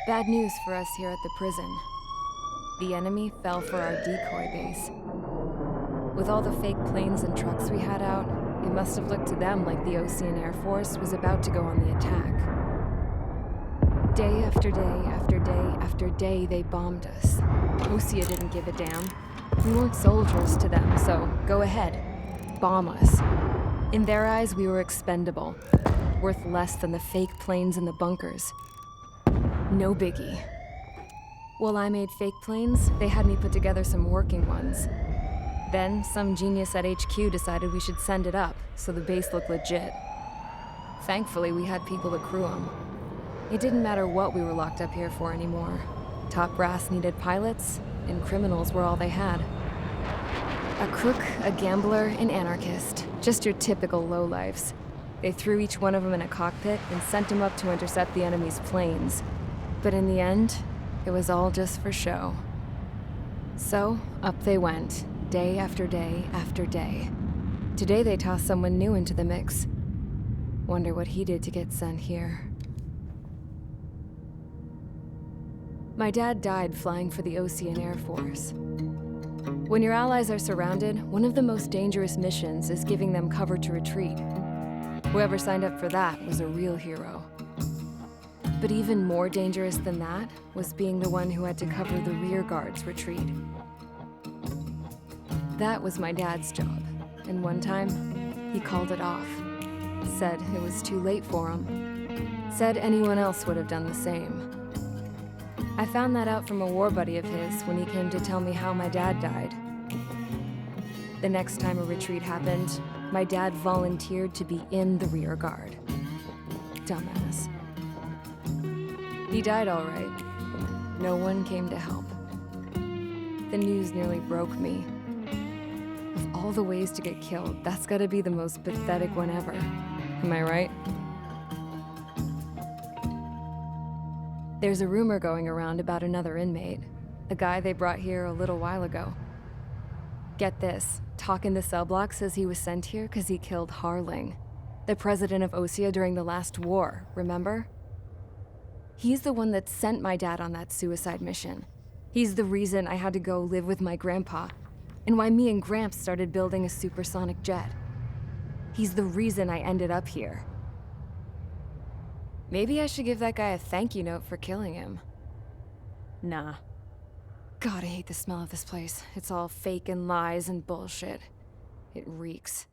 Bad news for us here at the prison. The enemy fell for our decoy base. With all the fake planes and trucks we had out, it must have looked to them like the Ocean Air Force was about to go on the attack. Day after day after day after day, they bombed us. Osea didn't give a damn. We weren't soldiers to them, so go ahead. Bomb us. In their eyes, we were expendable. Worth less than the fake planes in the bunkers. No biggie. While I made fake planes, they had me put together some working ones. Then, some genius at HQ decided we should send it up, so the base looked legit. Thankfully, we had people to crew them. It didn't matter what we were locked up here for anymore. Top brass needed pilots, and criminals were all they had. A crook, a gambler, an anarchist. Just your typical lowlifes. They threw each one of them in a cockpit and sent them up to intercept the enemy's planes. But in the end, it was all just for show. So, up they went, day after day after day. Today they tossed someone new into the mix. Wonder what he did to get sent here. My dad died flying for the Ocean Air Force. When your allies are surrounded, one of the most dangerous missions is giving them cover to retreat. Whoever signed up for that was a real hero. But even more dangerous than that was being the one who had to cover the rear guard's retreat. That was my dad's job, and one time, he called it off. Said it was too late for him. Said anyone else would have done the same. I found that out from a war buddy of his when he came to tell me how my dad died. The next time a retreat happened, my dad volunteered to be in the rear guard. Dumbass. He died all right. No one came to help. The news nearly broke me. Of all the ways to get killed, that's gotta be the most pathetic one ever. Am I right? There's a rumor going around about another inmate, a guy they brought here a little while ago. Get this, talk in the cell block says he was sent here because he killed Harling, the president of Osea during the last war, remember? He's the one that sent my dad on that suicide mission. He's the reason I had to go live with my grandpa, and why me and Gramps started building a supersonic jet. He's the reason I ended up here. Maybe I should give that guy a thank you note for killing him. Nah. God, I hate the smell of this place. It's all fake and lies and bullshit. It reeks.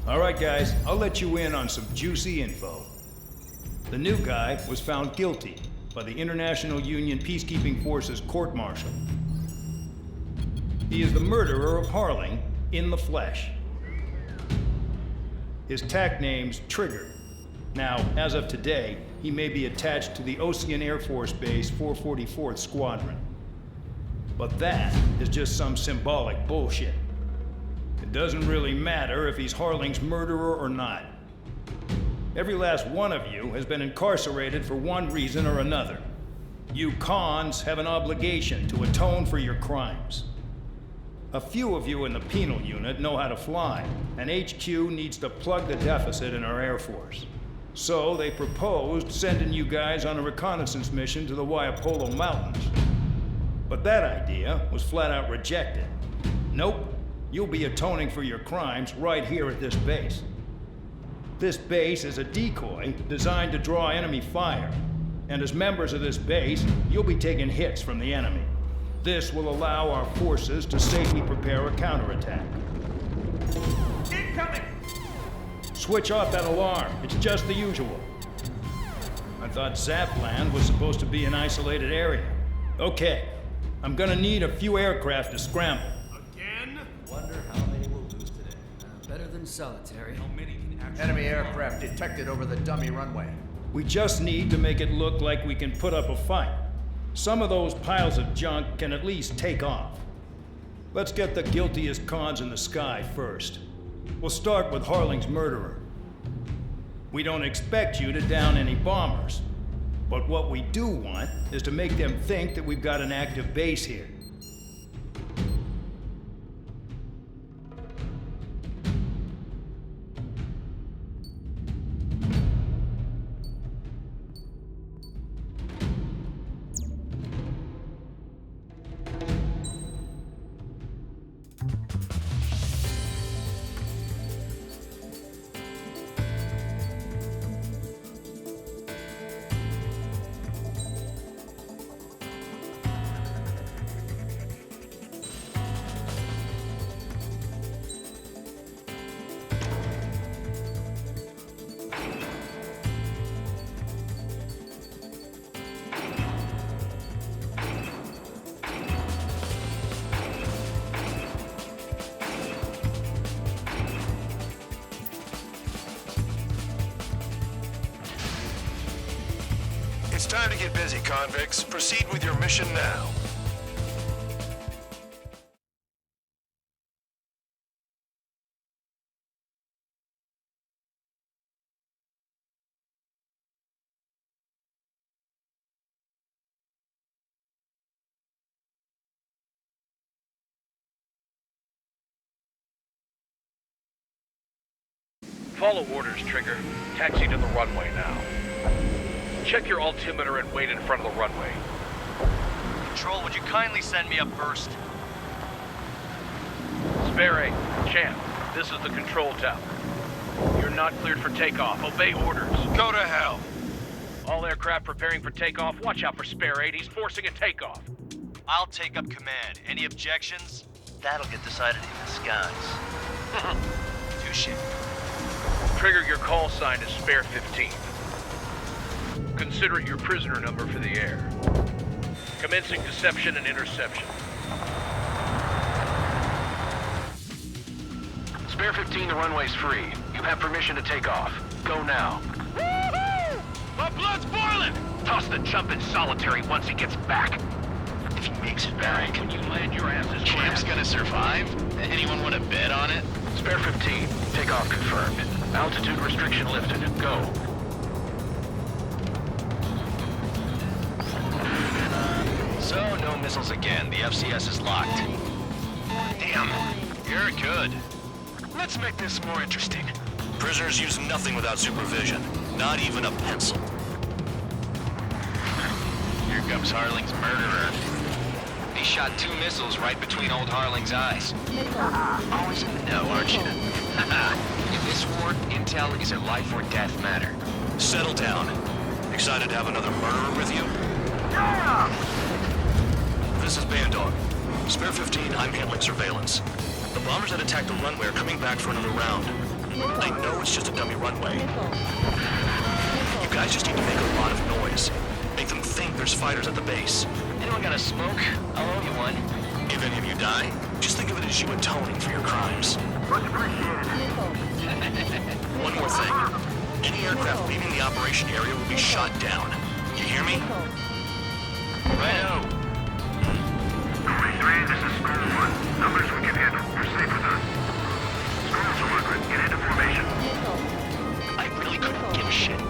All right, guys, I'll let you in on some juicy info. The new guy was found guilty by the International Union Peacekeeping Forces court-martial. He is the murderer of Harling in the flesh. His tack name's Trigger. Now, as of today, he may be attached to the Ocean Air Force Base 444th Squadron. But that is just some symbolic bullshit. It doesn't really matter if he's Harling's murderer or not. Every last one of you has been incarcerated for one reason or another. You cons have an obligation to atone for your crimes. A few of you in the penal unit know how to fly, and HQ needs to plug the deficit in our Air Force. So they proposed sending you guys on a reconnaissance mission to the Waiapolo Mountains. But that idea was flat out rejected. Nope, you'll be atoning for your crimes right here at this base. This base is a decoy designed to draw enemy fire, and as members of this base, you'll be taking hits from the enemy. This will allow our forces to safely prepare a counterattack. Incoming! Switch off that alarm. It's just the usual. I thought Zapland was supposed to be an isolated area. Okay, I'm gonna need a few aircraft to scramble. Again? Wonder how many we'll lose today. Better than solitary. How many can actually... Enemy aircraft detected over the dummy runway. We just need to make it look like we can put up a fight. Some of those piles of junk can at least take off. Let's get the guiltiest cons in the sky first. We'll start with Harling's murderer. We don't expect you to down any bombers, but what we do want is to make them think that we've got an active base here. Time to get busy, convicts. Proceed with your mission now. Follow orders, Trigger. Taxi to the runway now. Check your altimeter and wait in front of the runway. Control, would you kindly send me up first? Spare 8, Champ, this is the control tower. You're not cleared for takeoff. Obey orders. Go to hell. All aircraft preparing for takeoff. Watch out for Spare 8. He's forcing a takeoff. I'll take up command. Any objections? That'll get decided in the skies. Touche. Trigger, your call sign is Spare 15. Consider it your prisoner number for the air. Commencing deception and interception. Spare 15, the runway's free. You have permission to take off. Go now. Woohoo! My blood's boiling! Toss the chump in solitary once he gets back. If he makes it back, can you land your asses? Champ's gonna survive? Anyone want to bet on it? Spare 15, takeoff confirmed. Altitude restriction lifted. Go. So, no missiles again. The FCS is locked. Damn, you're good. Let's make this more interesting. Prisoners use nothing without supervision. Not even a pencil. Here comes Harling's murderer. He shot 2 missiles right between old Harling's eyes. Always in the know, aren't you? In this war, intel is a life or death matter. Settle down. Excited to have another murderer with you? This is Bandog. Spare 15, I'm handling surveillance. The bombers that attacked the runway are coming back for another round. I know it's just a dummy runway. You guys just need to make a lot of noise. Make them think there's fighters at the base. Anyone got a smoke? I'll owe you one. If any of you die, just think of it as you atoning for your crimes. One more thing. Any aircraft leaving the operation area will be shot down. You hear me? Righto. 43, this is School 1. Numbers we can handle. Proceed with us. School 200, get into formation. I really couldn't give a shit.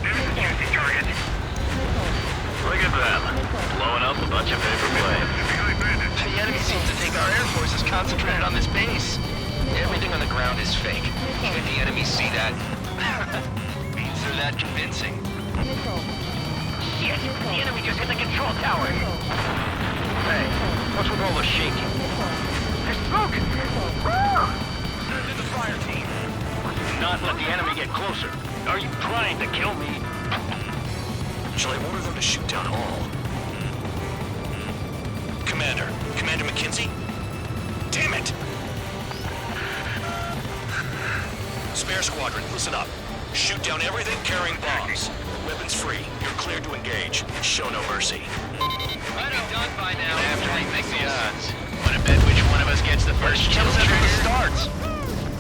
Choosing target. Look at them. Blowing up a bunch of paper planes. The enemy seems to think our Air Force is concentrated on this base. Everything on the ground is fake. Can the enemy see that? Means they're that convincing. Shit! The enemy just hit the control tower! Hey, what's with all the shaking? There's smoke! Send in the fire team. Do not let the enemy get closer. Are you trying to kill me? Shall I order them to shoot down all? Commander McKenzie? Damn it! Spare squadron, listen up. Shoot down everything carrying bombs. Weapons free. You're cleared to engage. Show no mercy. Might be done by now. After we make the odds. Want to bet which one of us gets the first kill after it starts?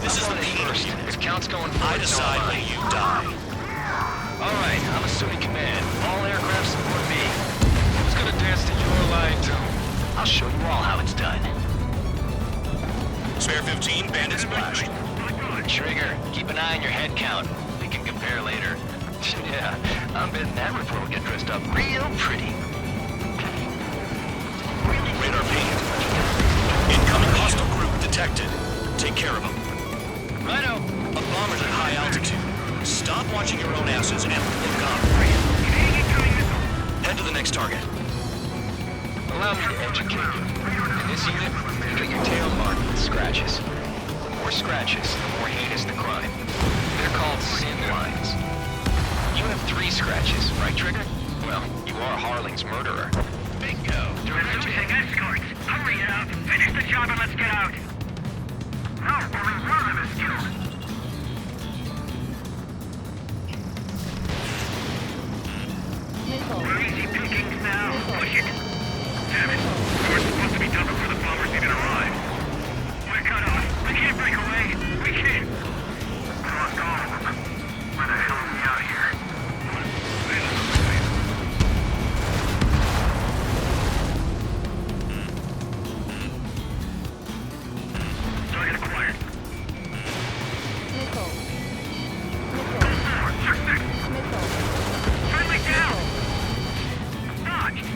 This is the Peters unit. This count's going I forward. decide when you die. All right, I'm assuming command. All aircraft support me. Who's gonna dance to your line, too? I'll show you all how it's done. Spare 15, bandit splash. Trigger, keep an eye on your head count. We can compare later. Yeah, I'm betting that report will get dressed up real pretty. Radar ping. Incoming hostile group detected. Take care of them. Righto. A bomber's at high altitude. Stop watching your own asses and look up. Head to the next target. Allow me to educate you. In this unit, you get your tail marked with scratches. The more scratches, the more heinous the crime. They're called sin lines. You have 3 scratches, right, Trigger? Well, you are Harling's murderer. Bingo. We're losing escorts. Hurry it up. Finish the job and let's get out. No, only one of us killed. We're easy pickings now. Push it. Damn it. We were supposed to be done before the bombers even arrived. We're King! Lost all of them. Where the hell are we out here? Target acquired. Missile. Check six. Missile. Friendly down! Dodged!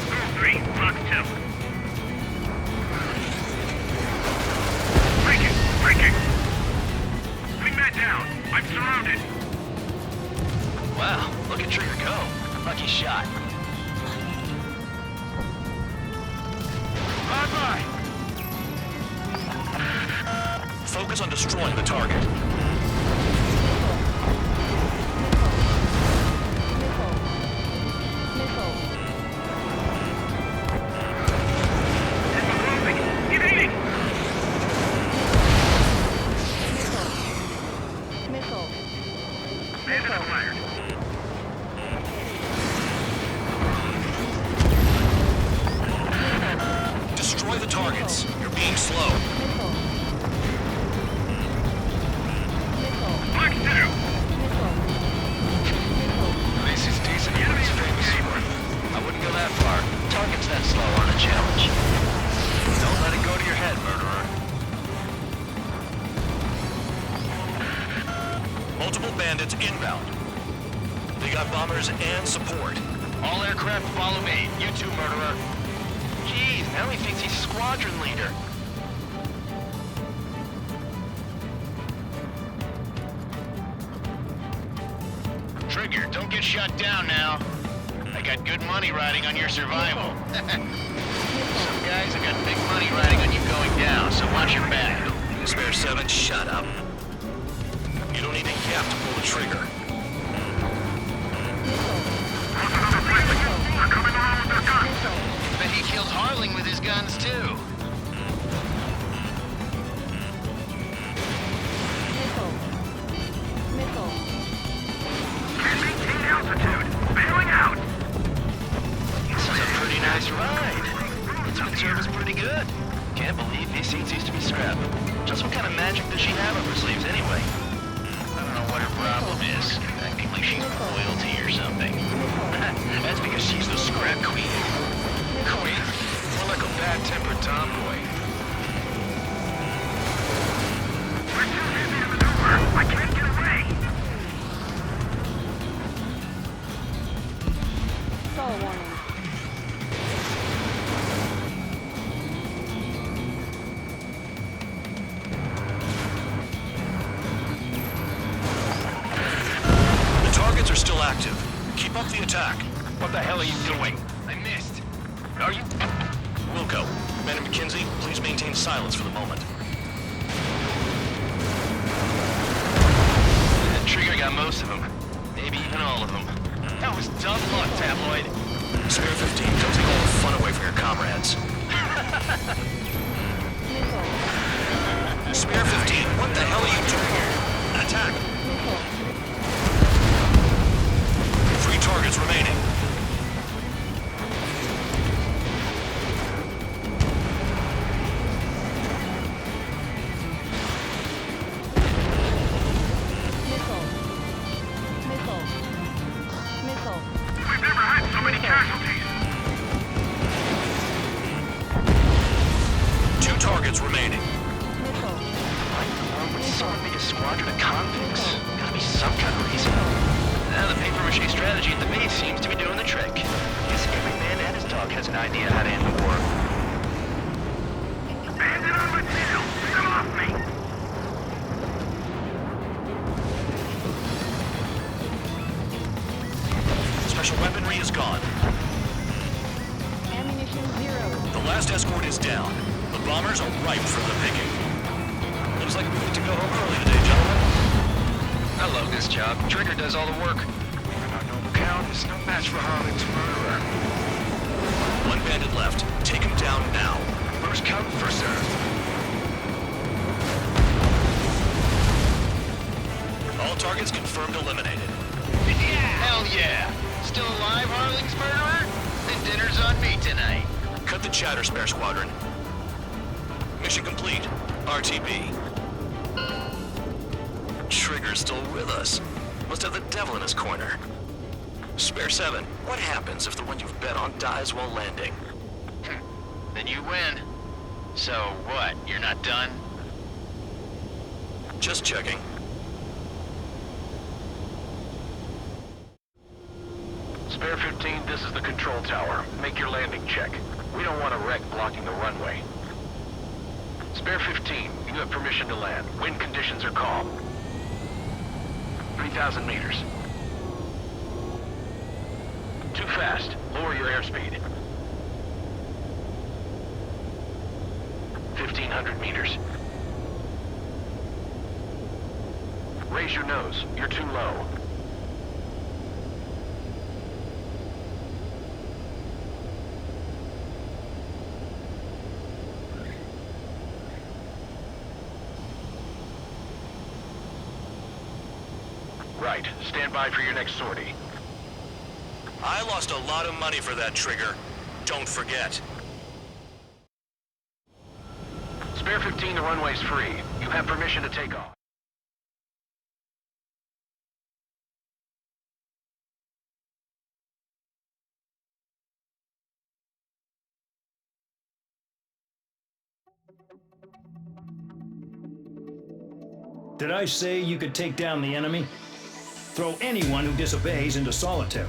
Goal 3, Fox 2. Breaking! Breaking! Wingman down! I'm surrounded! Wow, look at Trigger go. Lucky shot. Bye-bye! Focus on destroying the target. Get aiming! Bandit acquired. Destroy the targets. You're being slow. Fox 2! This is decent for his famous for. I wouldn't go that far. Targets that slow aren't a challenge. Don't let it go to your head, murderer. Multiple bandits inbound. They got bombers and support. All aircraft follow me. You too, murderer. Jeez, now he thinks he's squadron leader. Trigger, don't get shut down now. I got good money riding on your survival. Some guys have got big money riding on you going down, so watch your back. Spare 7, shut up. You don't need a yap to pull the trigger. They're coming around with their guns! Bet he kills Harling with his guns, too. Can't maintain altitude! Bailing out! This is a pretty nice ride. The took service pretty good. Can't believe these seats used to be scrapped. Just what kind of magic does she have up her sleeves anyway? I don't know what her problem is. Acting like she's royalty or something. That's because she's the scrap queen. Queen? More like a bad-tempered tomboy. We're too busy to maneuver! I can't get away! Stall warning. The targets are still active. Keep up the attack. What the hell are you doing? I missed. Are you? Wilco, Commander McKenzie, please maintain silence for the moment. That Trigger got most of them. Maybe even all of them. That was dumb luck, Tabloid. Spare 15, don't take all the fun away from your comrades. Spare 15, what the hell are you doing here? Attack! 3 targets remaining. We've never had so many casualties! 2 targets remaining. With so big a squadron of convicts. Gotta be some kind of reason. Now the papier-mâché strategy at the base seems to be doing the trick. Guess every man and his dog has an idea how to end the war. Bandit on my tail! Get him off me! Special weaponry is gone. Ammunition 0. The last escort is down. The bombers are ripe for the picking. Looks like we need to go home early today, gentlemen. I love this job. Trigger does all the work. Even our noble count is no match for Harling's murderer. 1 bandit left. Take him down now. First come, first served. All targets confirmed eliminated. Hell yeah! Still alive, Harling's murderer? Then dinner's on me tonight. Cut the chatter, Spare Squadron. Mission complete. RTB. Trigger's still with us. Must have the devil in his corner. Spare 7, what happens if the one you've bet on dies while landing? Then you win. So what, you're not done? Just checking. Spare 15, this is the control tower. Make your landing check. We don't want a wreck blocking the runway. Spare 15, you have permission to land. Wind conditions are calm. 3,000 meters. Too fast. Lower your airspeed. 1,500 meters. Raise your nose. You're too low. Right. Stand by for your next sortie. I lost a lot of money for that trigger. Don't forget. Spare 15, the runway's free. You have permission to take off. Did I say you could take down the enemy? Throw anyone who disobeys into solitary.